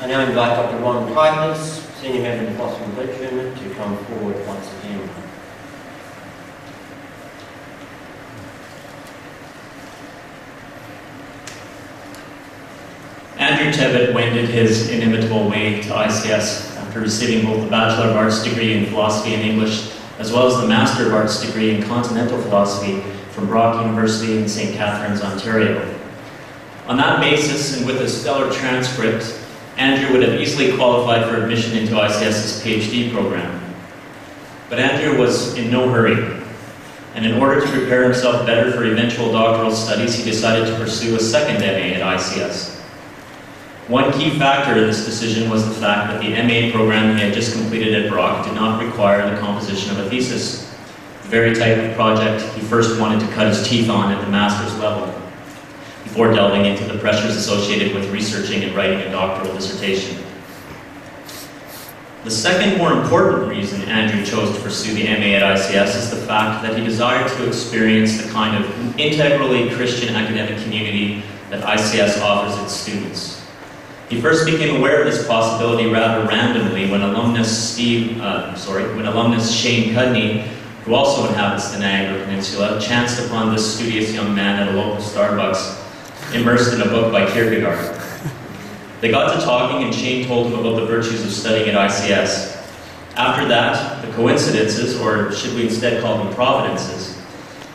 I now invite Dr. Ron Pipers, Senior Member of the Philosophy and Literature, to come forward once again. Andrew Tebbit wended his inimitable way to ICS after receiving both the Bachelor of Arts degree in Philosophy and English, as well as the Master of Arts degree in Continental Philosophy from Brock University in St. Catharines, Ontario. On that basis, and with a stellar transcript, Andrew would have easily qualified for admission into ICS's PhD program. But Andrew was in no hurry, and in order to prepare himself better for eventual doctoral studies, he decided to pursue a second MA at ICS. One key factor in this decision was the fact that the MA program he had just completed at Brock did not require the composition of a thesis, the very type of project he first wanted to cut his teeth on at the master's level, before delving into the pressures associated with researching and writing a doctoral dissertation. The second, more important reason Andrew chose to pursue the MA at ICS is the fact that he desired to experience the kind of integrally Christian academic community that ICS offers its students. He first became aware of this possibility rather randomly when alumnus Shane Cudney, who also inhabits the Niagara Peninsula, chanced upon this studious young man at a local Starbucks, immersed in a book by Kierkegaard. They got to talking, and Shane told him about the virtues of studying at ICS. After that, the coincidences, or should we instead call them providences,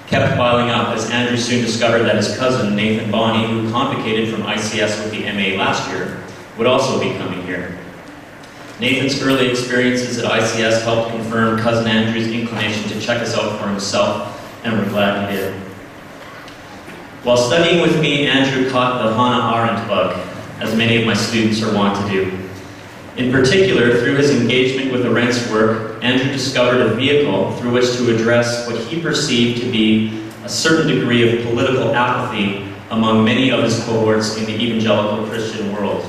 kept piling up as Andrew soon discovered that his cousin, Nathan Bonney, who convocated from ICS with the MA last year, would also be coming here. Nathan's early experiences at ICS helped confirm cousin Andrew's inclination to check us out for himself, and we're glad he did. While studying with me, Andrew caught the Hannah Arendt bug, as many of my students are wont to do. In particular, through his engagement with Arendt's work, Andrew discovered a vehicle through which to address what he perceived to be a certain degree of political apathy among many of his cohorts in the evangelical Christian world.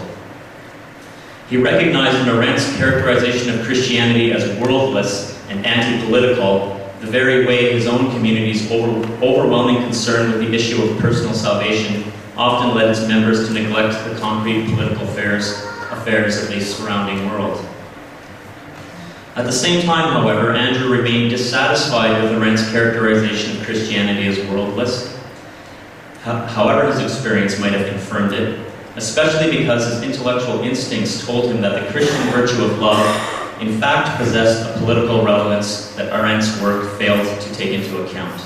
He recognized in Arendt's characterization of Christianity as worldless and anti-political the very way his own community's overwhelming concern with the issue of personal salvation often led its members to neglect the concrete political affairs of the surrounding world. At the same time, however, Andrew remained dissatisfied with Arendt's characterization of Christianity as worldless. However his experience might have confirmed it, especially because his intellectual instincts told him that the Christian virtue of love in fact possessed a political relevance that Arendt's work failed to take into account.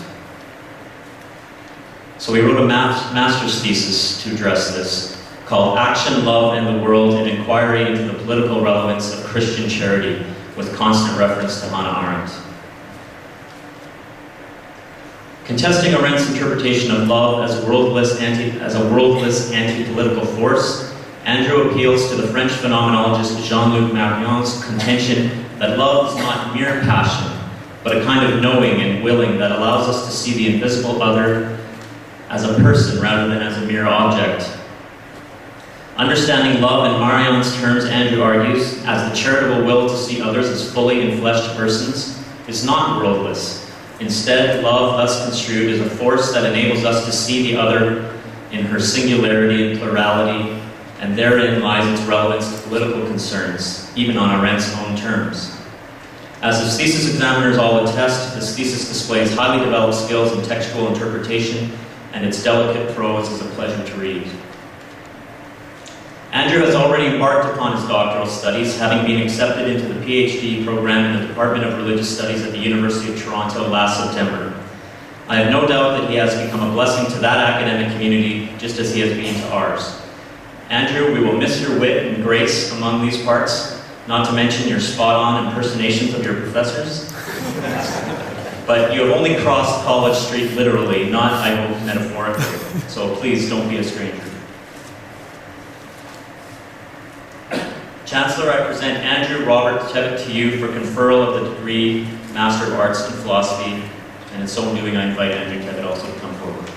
So he wrote a master's thesis to address this, called Action, Love, and the World, an Inquiry into the Political Relevance of Christian Charity, with constant reference to Hannah Arendt. Contesting Arendt's interpretation of love as a worldless anti-political force, Andrew appeals to the French phenomenologist Jean-Luc Marion's contention that love is not mere passion, but a kind of knowing and willing that allows us to see the invisible other as a person rather than as a mere object. Understanding love in Marion's terms, Andrew argues, as the charitable will to see others as fully enfleshed persons, is not worldless. Instead, love, thus construed, is a force that enables us to see the other in her singularity and plurality, and therein lies its relevance to political concerns, even on Arendt's own terms. As his thesis examiners all attest, this thesis displays highly developed skills in textual interpretation, and its delicate prose is a pleasure to read. Andrew has already embarked upon his doctoral studies, having been accepted into the PhD program in the Department of Religious Studies at the University of Toronto last September. I have no doubt that he has become a blessing to that academic community, just as he has been to ours. Andrew, we will miss your wit and grace among these parts, not to mention your spot-on impersonations of your professors. But you have only crossed College Street literally, not, I hope, metaphorically. So please don't be a stranger. Chancellor, I present Andrew Robert Tebbit to you for conferral of the degree Master of Arts in Philosophy, and in so doing I invite Andrew Tebbit also to come forward.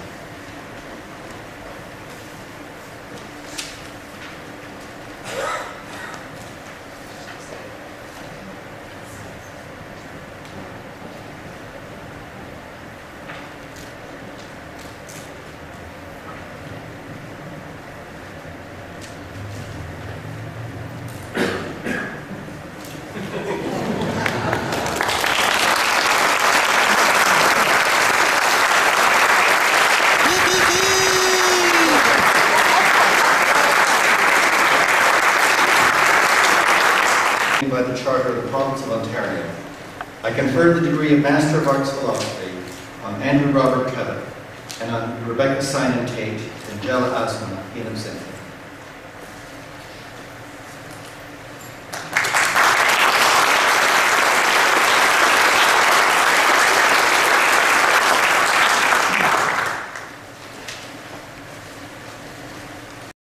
by the Charter of the Province of Ontario, I conferred the degree of Master of Arts Philosophy on Andrew Robert Cutter and on Rebecca Simon Tate and Jella Asma Innocent.